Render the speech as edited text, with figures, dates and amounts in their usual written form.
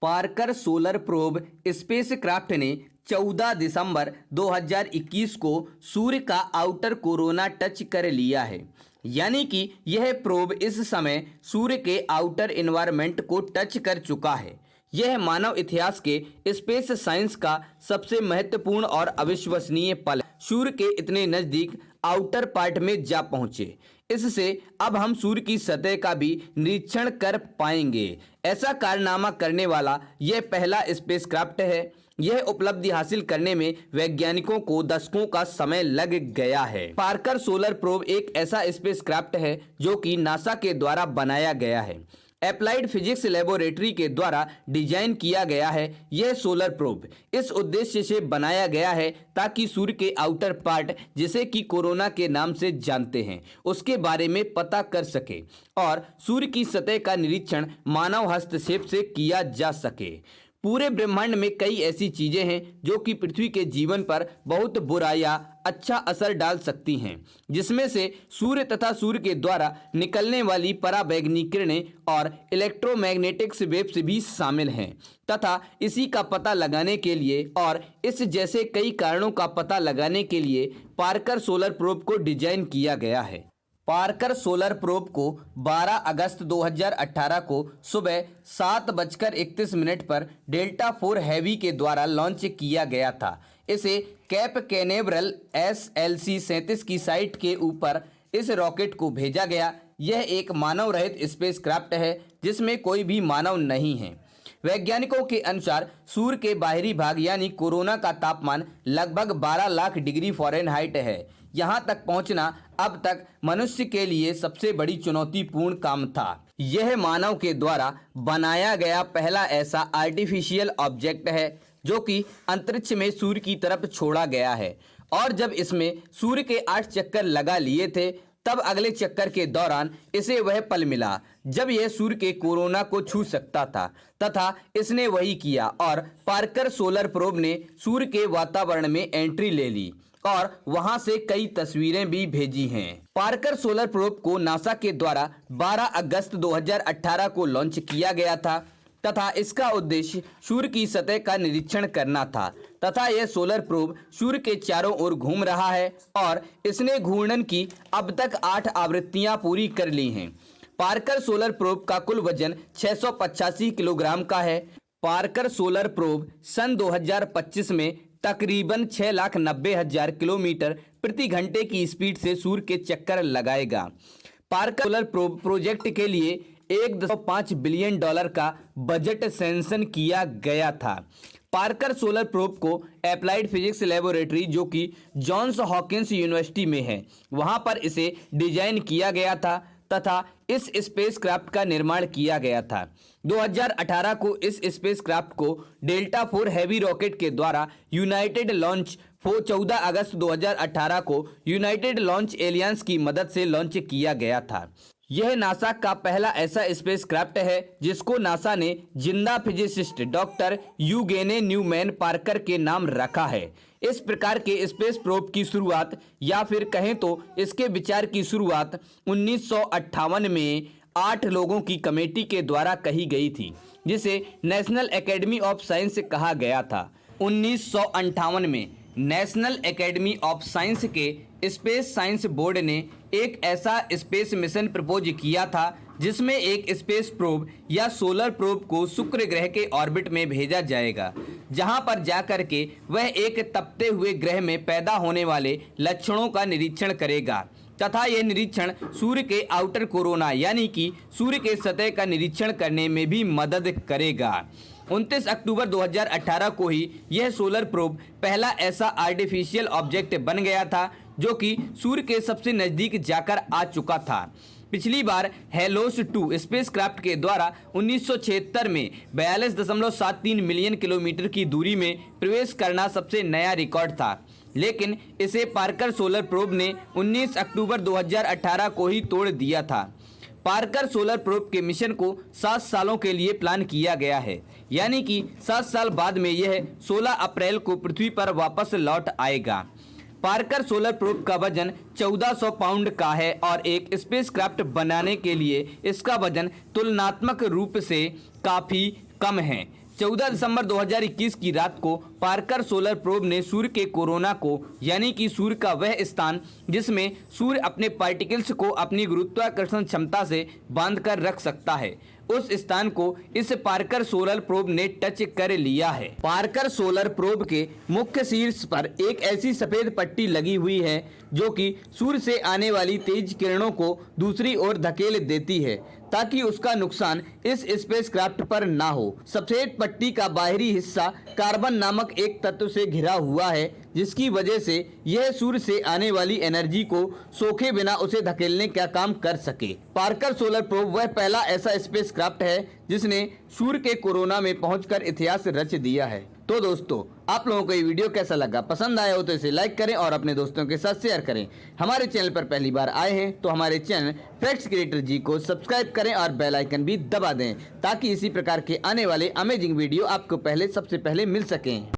Parker solar probe spacecraft ने 14 दिसंबर 2021 को सूर्य का आउटर कोरोना टच कर लिया है। यानी कि यह प्रोब इस समय सूर्य के आउटर एनवायरनमेंट को टच कर चुका है। यह मानव इतिहास के स्पेस साइंस का सबसे महत्वपूर्ण और अविश्वसनीय पल है। सूर्य के इतने नज़दीक आउटर पार्ट में जा पहुंचे। इससे अब हम सूर्य की सतह का भी निरीक्षण कर पाएंगे। ऐसा कारनामा करने वाला यह पहला स्पेसक्राफ्ट है। यह उपलब्धि हासिल करने में वैज्ञानिकों को दशकों का समय लग गया है। पार्कर सोलर प्रोब एक ऐसा स्पेसक्राफ्ट है जो कि नासा के द्वारा बनाया गया है। अप्लाइड फिजिक्स लेबोरेटरी के द्वारा डिजाइन किया गया है। यह सोलर प्रोब इस उद्देश्य से बनाया गया है ताकि सूर्य के आउटर पार्ट, जिसे कि कोरोना के नाम से जानते हैं, उसके बारे में पता कर सके और सूर्य की सतह का निरीक्षण मानव हस्तक्षेप से किया जा सके। पूरे ब्रह्मांड में कई ऐसी चीजें हैं जो कि पृथ्वी के जीवन पर बहुत बुरा या अच्छा असर डाल सकती हैं, जिसमें से सूर्य तथा सूर्य के द्वारा निकलने वाली पराबैंगनी किरणें और इलेक्ट्रोमैग्नेटिक्स वेव्स भी शामिल हैं। तथा इसी का पता लगाने के लिए और इस जैसे कई कारणों का पता लगाने के लिए पार्कर सोलर प्रोब को डिजाइन किया गया है। पार्कर सोलर प्रोब को 12 अगस्त 2018 को सुबह 7:31 पर डेल्टा 4 हैवी के द्वारा लॉन्च किया गया था। इसे कैप कैनेवरल SLC 37 की साइट के ऊपर इस रॉकेट को भेजा गया। यह एक मानव रहित स्पेसक्राफ्ट है जिसमें कोई भी मानव नहीं है। वैज्ञानिकों के अनुसार सूर्य के बाहरी भाग यानी कोरोना का तापमान लगभग 12 लाख डिग्री फ़ारेनहाइट है। यहाँ तक पहुँचना अब तक मनुष्य के लिए सबसे बड़ी चुनौतीपूर्ण काम था। यह मानव के द्वारा बनाया गया पहला ऐसा आर्टिफिशियल ऑब्जेक्ट है जो कि अंतरिक्ष में सूर्य की तरफ छोड़ा गया है। और जब इसमें सूर्य के 8 चक्कर लगा लिए थे, तब अगले चक्कर के दौरान इसे वह पल मिला जब यह सूर्य के कोरोना को छू सकता था, तथा इसने वही किया और पार्कर सोलर प्रोब ने सूर्य के वातावरण में एंट्री ले ली और वहां से कई तस्वीरें भी भेजी हैं। पार्कर सोलर प्रोब को नासा के द्वारा 12 अगस्त 2018 को लॉन्च किया गया था तथा इसका उद्देश्य सूर्य की सतह का निरीक्षण करना था। तथा यह सोलर प्रोब सूर्य के चारों ओर घूम रहा है और इसने घूर्णन की अब तक 8 आवृत्तियां पूरी कर ली हैं। पार्कर सोलर प्रोब का कुल वजन 685 किलोग्राम का है। पार्कर सोलर प्रोब सन 2025 में तकरीबन 6,90,000 किलोमीटर प्रति घंटे की स्पीड से सूर्य के चक्कर लगाएगा। पार्कर सोलर प्रोब प्रोजेक्ट के लिए $1.5 बिलियन का बजट सैंक्शन किया गया था। पार्कर सोलर प्रोब को अप्लाइड फिजिक्स लेबोरेटरी, जो कि जॉन्स हॉकिंस यूनिवर्सिटी में है, वहां पर इसे डिजाइन किया गया था तथा इस स्पेसक्राफ्ट का निर्माण किया गया था। 2018 को इस स्पेसक्राफ्ट को डेल्टा 4 हैवी रॉकेट के द्वारा यूनाइटेड लॉन्च 14 अगस्त 2018 को यूनाइटेड लॉन्च एलियंस की मदद से लॉन्च किया गया था। यह नासा का पहला ऐसा स्पेसक्राफ्ट है जिसको नासा ने जिंदा फिजिसिस्ट डॉक्टर यूगेने न्यूमैन पार्कर के नाम रखा है। इस प्रकार के स्पेस प्रोब की शुरुआत, या फिर कहें तो इसके विचार की शुरुआत 1958 में 8 लोगों की कमेटी के द्वारा कही गई थी, जिसे नेशनल एकेडमी ऑफ साइंस कहा गया था। 1958 में नेशनल एकेडमी ऑफ साइंस के स्पेस साइंस बोर्ड ने एक ऐसा स्पेस मिशन प्रपोज किया था जिसमें एक स्पेस प्रोब या सोलर प्रोब को शुक्र ग्रह के ऑर्बिट में भेजा जाएगा, जहां पर जाकर के वह एक तपते हुए ग्रह में पैदा होने वाले लक्षणों का निरीक्षण करेगा तथा यह निरीक्षण सूर्य के आउटर कोरोना यानी कि सूर्य के सतह का निरीक्षण करने में भी मदद करेगा। 29 अक्टूबर 2018 को ही यह सोलर प्रोब पहला ऐसा आर्टिफिशियल ऑब्जेक्ट बन गया था जो कि सूर्य के सबसे नज़दीक जाकर आ चुका था। पिछली बार हेलोस 2 स्पेसक्राफ्ट के द्वारा 1976 में 42.73 मिलियन किलोमीटर की दूरी में प्रवेश करना सबसे नया रिकॉर्ड था, लेकिन इसे पार्कर सोलर प्रोब ने 19 अक्टूबर 2018 को ही तोड़ दिया था। पार्कर सोलर प्रोब के मिशन को 7 सालों के लिए प्लान किया गया है, यानी कि 7 साल बाद में यह 16 अप्रैल को पृथ्वी पर वापस लौट आएगा। पार्कर सोलर प्रोब का वजन 1400 पाउंड का है और एक स्पेसक्राफ्ट बनाने के लिए इसका वजन तुलनात्मक रूप से काफ़ी कम है। 14 दिसंबर 2021 की रात को पार्कर सोलर प्रोब ने सूर्य के कोरोना को, यानी कि सूर्य का वह स्थान जिसमें सूर्य अपने पार्टिकल्स को अपनी गुरुत्वाकर्षण क्षमता से बांधकर रख सकता है, उस स्थान को इस पार्कर सोलर प्रोब ने टच कर लिया है। पार्कर सोलर प्रोब के मुख्य शीर्ष पर एक ऐसी सफेद पट्टी लगी हुई है जो कि सूर्य से आने वाली तेज किरणों को दूसरी ओर धकेल देती है ताकि उसका नुकसान इस स्पेसक्राफ्ट पर ना हो। सफेद पट्टी का बाहरी हिस्सा कार्बन नामक एक तत्व से घिरा हुआ है जिसकी वजह से यह सूर्य से आने वाली एनर्जी को सोखे बिना उसे धकेलने का काम कर सके। पार्कर सोलर प्रोब वह पहला ऐसा स्पेसक्राफ्ट है जिसने सूर्य के कोरोना में पहुंचकर इतिहास रच दिया है। तो दोस्तों, आप लोगों को ये वीडियो कैसा लगा? पसंद आया हो तो इसे लाइक करें और अपने दोस्तों के साथ शेयर करें। हमारे चैनल पर पहली बार आए हैं तो हमारे चैनल फैक्ट्स क्रिएटर जी को सब्सक्राइब करें और बेल आइकन भी दबा दें ताकि इसी प्रकार के आने वाले अमेजिंग वीडियो आपको सबसे पहले मिल सकें।